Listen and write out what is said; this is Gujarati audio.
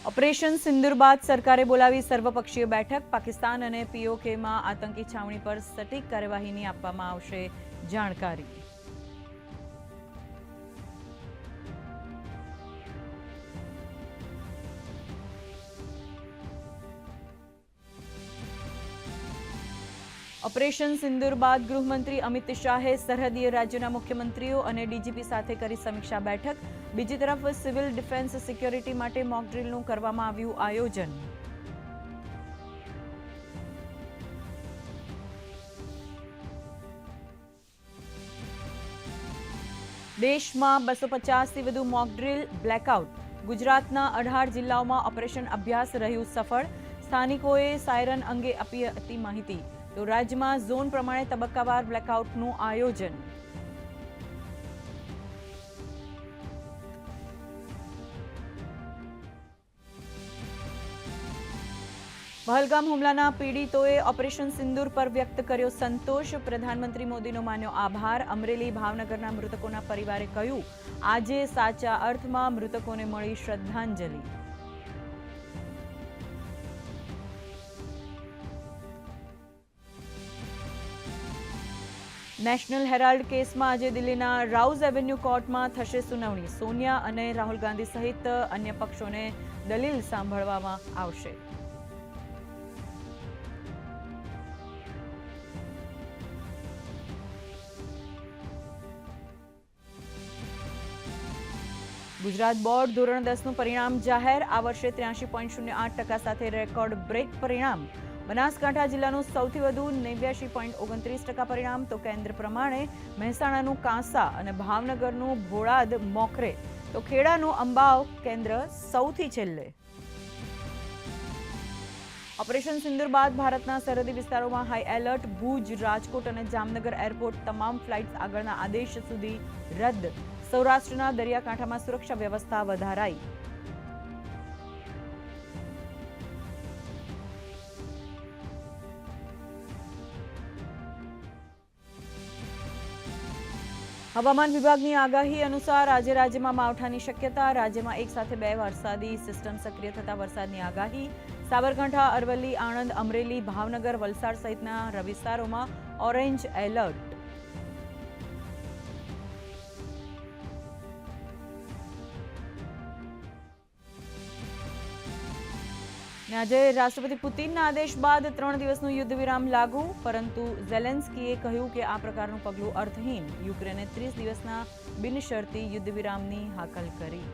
ઓપરેશન સિંદૂર બાદ સરકારે બોલાવી સર્વપક્ષીય બેઠક। પાકિસ્તાન અને પીઓકેમાં આતંકી છાવણી પર સટીક કાર્યવાહીની આપવામાં આવશે જાણકારી। ઓપરેશન સિંદૂર બાદ ગૃહમંત્રી અમિત શાહે સરહદીય રાજ્યોના મુખ્યમંત્રીઓ અને ડીજીપી સાથે કરી સમીક્ષા બેઠક। બીજી તરફ સિવિલ ડિફેન્સ સિક્યોરિટી માટે મોક ડ્રીલનું કરવામાં આવ્યું આયોજન। દેશમાં 250થી વધુ મોક ડ્રીલ બ્લેકઆઉટ। ગુજરાતના 18 જિલ્લાઓમાં ઓપરેશન અભ્યાસ રહ્યું સફળ। સ્થાનિકોએ સાયરન અંગે આપી હતી માહિતી। તો રાજ્યમાં ઝોન પ્રમાણે તબક્કાવાર બ્લેકઆઉટનું આયોજન। પહલગામ હુમલાના પીડિતોએ ઓપરેશન સિંદૂર પર વ્યક્ત કર્યો સંતોષ। પ્રધાનમંત્રી મોદીનો માન્યો આભાર। અમરેલી ભાવનગરના મૃતકોના પરિવારે કહ્યું, આજે સાચા અર્થમાં મૃતકોને મળી શ્રદ્ધાંજલિ। નેશનલ હેરાલ્ડ કેસમાં આજે દિલ્હીના રાઉઝ એવન્યુ કોર્ટમાં થશે સુનાવણી। સોનિયા અને રાહુલ ગાંધી સહિત અન્ય પક્ષોને દલીલ સાંભળવામાં આવશે। ગુજરાત બોર્ડ ધોરણ 10નું પરિણામ જાહેર। આ વર્ષે 83.08% સાથે રેકોર્ડ બ્રેક પરિણામ। બનાસકાંઠા જિલ્લાનું સૌથી વધુ 89.29% પરિણામ। તો કેન્દ્ર પ્રમાણે મહેસાણાનું કાંસા અને ભાવનગરનું ભોળાદ મોખરે। તો ખેડાનું અંબાવ કેન્દ્ર સૌથી છેલ્લે। ઓપરેશન સિંદૂર બાદ ભારતના સરહદી વિસ્તારોમાં હાઈ એલર્ટ। ભુજ, રાજકોટ અને જામનગર એરપોર્ટ તમામ ફ્લાઇટ્સ આગળના આદેશ સુધી રદ। સૌરાષ્ટ્રના દરિયાકાંઠામાં સુરક્ષા વ્યવસ્થા વધારાઈ। હવામાન વિભાગની આગાહી અનુસાર આજે રાજ્યમાં માવઠાની શક્યતા। રાજ્યમાં એક સાથે 2 વરસાદી સિસ્ટમ સક્રિય થતા વરસાદની આગાહી। સાબરકાંઠા, અરવલ્લી, આણંદ, અમરેલી, ભાવનગર, વલસાડ સહિતના વિસ્તારોમાં ઓરેન્જ એલર્ટ। આજે રાષ્ટ્રપતિ પુતિનના આદેશ બાદ 3 દિવસનું યુદ્ધ વિરામ લાગુ। પરંતુ ઝેલેન્સ્કીએ કહ્યું કે આ પ્રકારનું પગલું અર્થહીન। યુક્રેને 30 દિવસના બિનશરતી યુદ્ધ વિરામની હાકલ કરી।